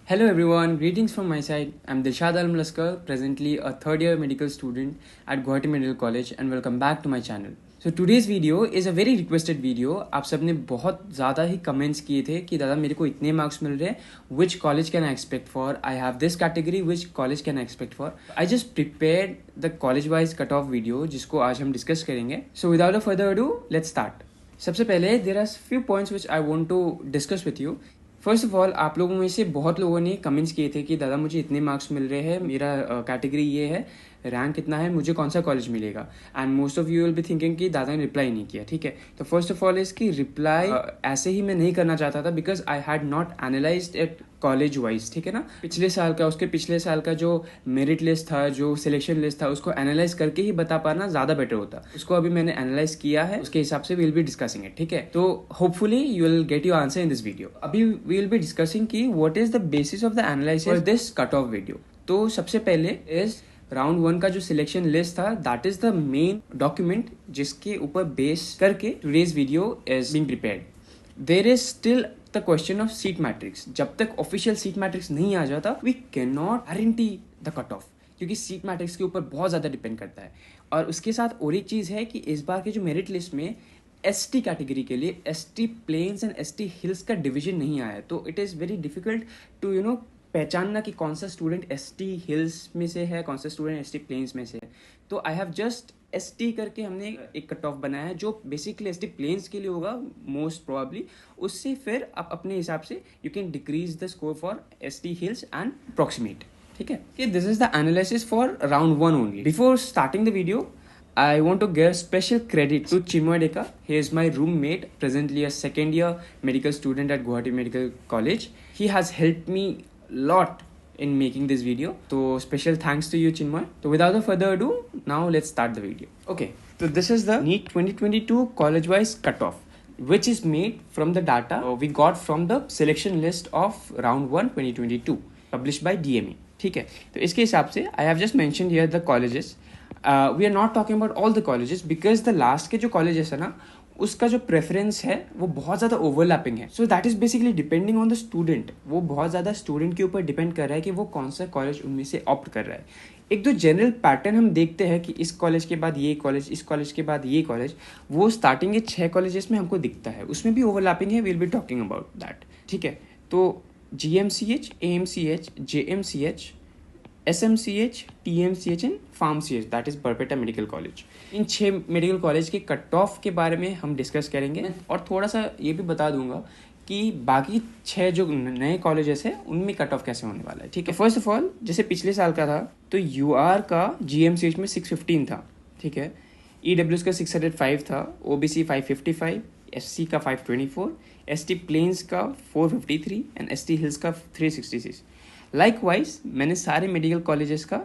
Hello everyone, greetings from my side. I'm Dilshad Almlaskar, presently a third year medical student at Guwahati Medical College and welcome back to my channel. So today's video is a very requested video. आप सबने बहुत ज़्यादा ही comments किए थे कि दादा मेरे को इतने मार्क्स मिल रहे हैं, which college can I expect for? I have this category, which college can I expect for? I just prepared the college wise cut off video जिसको आज हम डिस्कस करेंगे. So without a further ado, let's start. सबसे पहले there are few points which I want to discuss with you. First of all आप लोगों में से बहुत लोगों ने कमेंट्स किए थे कि दादा मुझे इतने मार्क्स मिल रहे हैं, मेरा कैटेगरी ये है, रैंक कितना है, मुझे कौन सा कॉलेज मिलेगा. And most of you will be thinking कि दादा ने रिप्लाई नहीं किया. ठीक है, तो फर्स्ट ऑफ ऑल इसकी रिप्लाई ऐसे ही मैं नहीं करना चाहता था because I had not analysed it college wise. ठीक है ना, पिछले साल का उसके पिछले साल का जो मेरिट लिस्ट था, जो सिलेक्शन लिस्ट था, उसको एनालाइज करके ही बता पाना ज़्यादा बेटर होता. उसको अभी मैंने एनालाइज किया है, उसके हिसाब से we will be discussing it. ठीक है, तो hopefully you will get your answer in this video. अभी वी विल बी डिस्कसिंग की what is the basis of the analysis for this cut off video. तो सबसे पहले इज राउंड 1 का जो सिलेक्शन लिस्ट था, that is the main document जिसके ऊपर बेस करके today's video is being prepared. There is still the question of seat matrix. जब तक ऑफिशियल सीट मैट्रिक्स नहीं आ जाता we can not guarantee the cut off, क्योंकि सीट मैट्रिक्स के ऊपर बहुत ज़्यादा डिपेंड करता है. और उसके साथ और एक चीज़ है कि इस बार के जो मेरिट लिस्ट में एसटी कैटेगरी के लिए ST plains and ST hills का डिवीजन नहीं आया, तो it is very difficult to पहचानना कि कौन सा स्टूडेंट एसटी हिल्स में से है, कौन सा स्टूडेंट एसटी प्लेन्स में से है. तो आई हैव जस्ट एसटी करके हमने एक कट ऑफ बनाया है जो बेसिकली एसटी प्लेन्स के लिए होगा मोस्ट प्रोबेबली. उससे फिर आप अपने हिसाब से you can decrease the score for ST hills and approximate. ठीक है, this is the analysis for round 1 only. Before starting the video I want to give special credit to Chinmoy Deka. He is my roommate, presently a second year medical student at Guwahati Medical College. He has helped me a lot in making this video. So special thanks to you, Chinmoy. So without further ado, now let's start the video. Okay, so this is the NEET 2022 college-wise cutoff, which is made from the data we got from the selection list of round 1 2022 published by DME. ठीक है, तो इसके हिसाब से I have just mentioned here the colleges. We are not talking about all the colleges because the last के जो colleges है ना, उसका जो प्रेफरेंस है वो बहुत ज़्यादा ओवरलैपिंग है. So that is basically depending on the student. वो बहुत ज़्यादा स्टूडेंट के ऊपर डिपेंड कर रहा है कि वो कौन सा कॉलेज उनमें से ऑप्ट कर रहा है. एक दो जनरल पैटर्न हम देखते हैं कि इस कॉलेज के बाद ये कॉलेज, इस कॉलेज के बाद ये कॉलेज, वो स्टार्टिंग के 6 कॉलेजेस में हमको दिखता है. उसमें भी ओवरलैपिंग है, will be talking about that. ठीक है, तो GMCH, AMCH, JMCH, SMCH, TMCH and PharmCH, that is Barpeta medical college. In 6 medical college के कट ऑफ के बारे में हम डिस्कस करेंगे और थोड़ा सा ये भी बता दूंगा कि बाकी 6 जो नए कॉलेजेस हैं उनमें कट ऑफ कैसे होने वाला है. ठीक है, फर्स्ट ऑफ ऑल जैसे पिछले साल का था तो UR का GMCH में 615 था. ठीक है, EWS का 605 था, OBC 555, SC का 524, ST प्लेन्स का 453 एंड ST हिल्स का 366. लाइकवाइज मैंने सारे मेडिकल कॉलेजेस का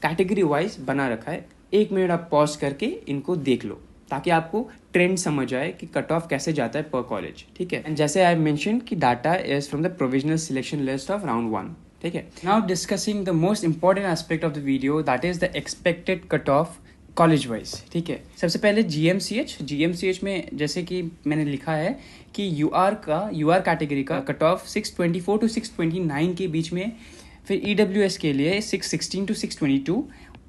कैटेगरी वाइज बना रखा है. 1 मिनट आप पॉज करके इनको देख लो ताकि आपको ट्रेंड समझ आए कि कट ऑफ कैसे जाता है पर कॉलेज. ठीक है, एंड जैसे आई मेंशन कि data is from the provisional selection list of round 1. ठीक है, now discussing the most important aspect of the video, that is the expected cut off college wise. ठीक है, सबसे पहले GMCH में जैसे कि मैंने लिखा है कि UR कैटेगरी का कट ऑफ 624 to 629 के बीच में, फिर EWS के लिए 616 to 622,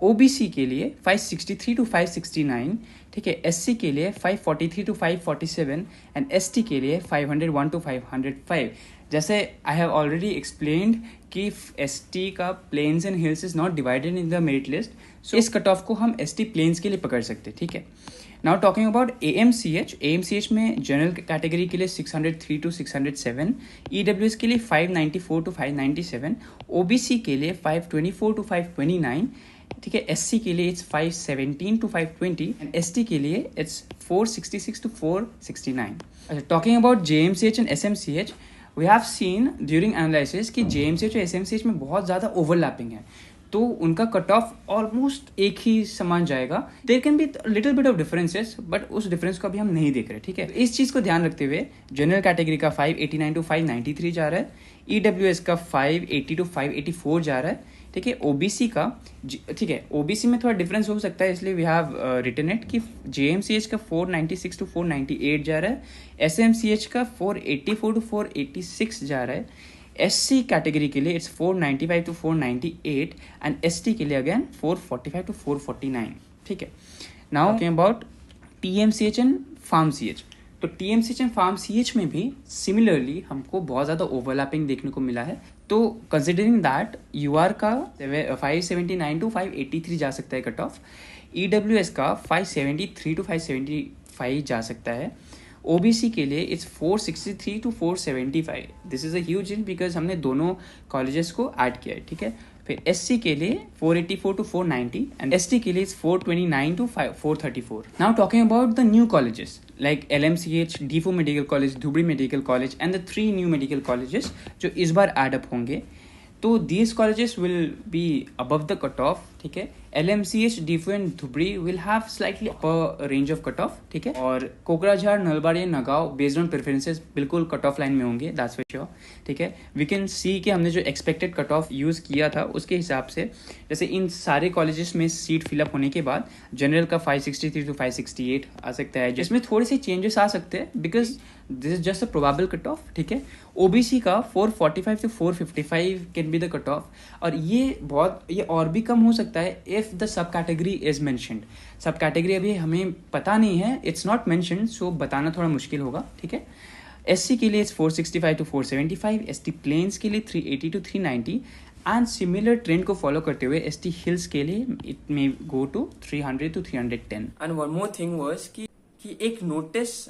OBC के लिए 563 to 569. ठीक है, SC के लिए 543 to 547 एंड ST के लिए 501 to 505. जैसे आई हैव ऑलरेडी एक्सप्लेन्ड कि ST का plains and hills is not divided in the merit list, so इस कट ऑफ को हम ST प्लेन्स के लिए पकड़ सकते. ठीक है, नाउ टॉकिंग अबाउट AMCH में जनरल कैटेगरी के लिए 603 to 607, EWS के लिए 594 to 597, OBC के लिए 524 to 529. ठीक है, SC के लिए इट्स 517 to 520 एंड ST के लिए इट्स 466 to 469. अच्छा, talking about JMCH and SMCH, we have seen during analysis कि JMCH और SMCH में बहुत ज़्यादा ओवरलैपिंग है, तो उनका कट ऑफ ऑलमोस्ट एक ही समान जाएगा. There can be little bit of differences, but उस डिफरेंस को अभी हम नहीं देख रहे. ठीक है, इस चीज़ को ध्यान रखते हुए जनरल कैटेगरी का 589 to 593 जा रहा है, EWS का 580 to 584 जा रहा है. ठीक है, OBC का ठीक है, OBC में थोड़ा डिफरेंस हो सकता है, इसलिए वी हैव रिटन इट कि JMCH का 496 to 498 जा रहा है, SMCH का 484 to 486 जा रहा है, SC कैटेगरी के लिए इट्स 495 to 498 एंड ST के लिए अगेन 445 to 449. ठीक है. Now talking about TMCH and फार्म CH. तो TMCH एंड फार्म CH में भी सिमिलरली हमको बहुत ज़्यादा ओवरलैपिंग देखने को मिला है. तो कंसिडरिंग दैट UR का 579 to 583 जा सकता है कट ऑफ, EWS का 573 to 575 जा सकता है, OBC के लिए it's 463 to 475. This is a huge in because हमने दोनों कॉलेजेस को ऐड किया है. ठीक है. फिर SC के लिए 484 to 490 एंड ST के लिए it's 429 to 434. Now talking about the new colleges like LMCH, D4 medical college, Dhubri medical college and the 3 new medical colleges जो इस बार एड अप होंगे. तो these colleges will be above the cut of. ठीक है. LMCH, D4 and Dhubri will have slightly upper range of cut off. ठीक है. और Kokrajhar, Nalbari, Nagaon based on preferences बिल्कुल कट ऑफ लाइन में होंगे, दैट्स फॉर श्योर. ठीक है. वी कैन सी कि हमने जो एक्सपेक्टेड कट ऑफ यूज़ किया था उसके हिसाब से, जैसे इन सारे कॉलेजेस में सीट फिलअप होने के बाद जनरल का 563 to 568 आ सकता है, जिसमें थोड़े से चेंजेस आ सकते हैं because this is just a probable cut off. ठीक है. OBC का 445 to 455 can be the cut of, और ये और भी कम हो सकता है if the sub category is mentioned. सब कैटेगरी अभी हमें पता नहीं है, इट्स नॉट मेंशन्ड, सो बताना थोड़ा मुश्किल होगा. ठीक है. SC के लिए इट्स 465 to 475, ST प्लेन्स के लिए 380 to 390 एंड सिमिलर ट्रेंड को फॉलो करते हुए ST हिल्स के लिए it may go to 300 to 310. And one more thing was कि एक नोटिस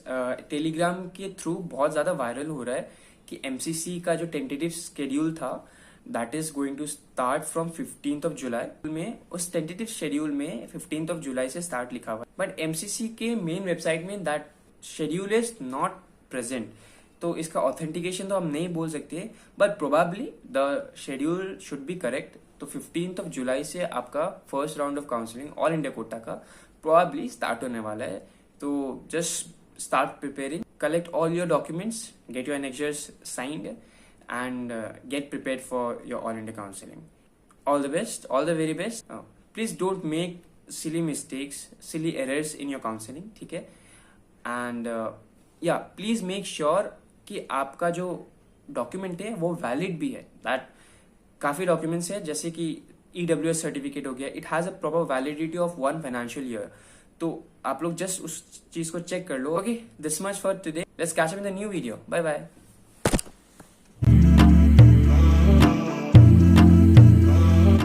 टेलीग्राम के थ्रू बहुत ज़्यादा वायरल हो रहा है कि MCC का जो टेंटेटिव शेड्यूल था that is going to start from 15th of July. में उस टेंटेटिव शेड्यूल में 15th of July से स्टार्ट लिखा हुआ है, बट MCC के मेन वेबसाइट में that schedule is not present. तो इसका ऑथेंटिकेशन तो हम नहीं बोल सकते, but probably the schedule should be correct. तो 15th of July से आपका first round of counselling all India quota का प्रोबेबली स्टार्ट होने वाला है. तो just start preparing, collect all your documents, get your annexures signed and get prepared for your all India counseling. All the best, all the very best. Please don't make silly mistakes, silly errors in your counseling. ठीक है. and yeah, please make sure कि आपका जो document है वो valid भी है. That काफ़ी डॉक्यूमेंट्स है जैसे कि EWS सर्टिफिकेट हो गया, it has a proper validity of 1 financial year. तो आप लोग जस्ट उस चीज को चेक कर लो. Okay, this much for today. Let's catch up in the new video. Bye bye.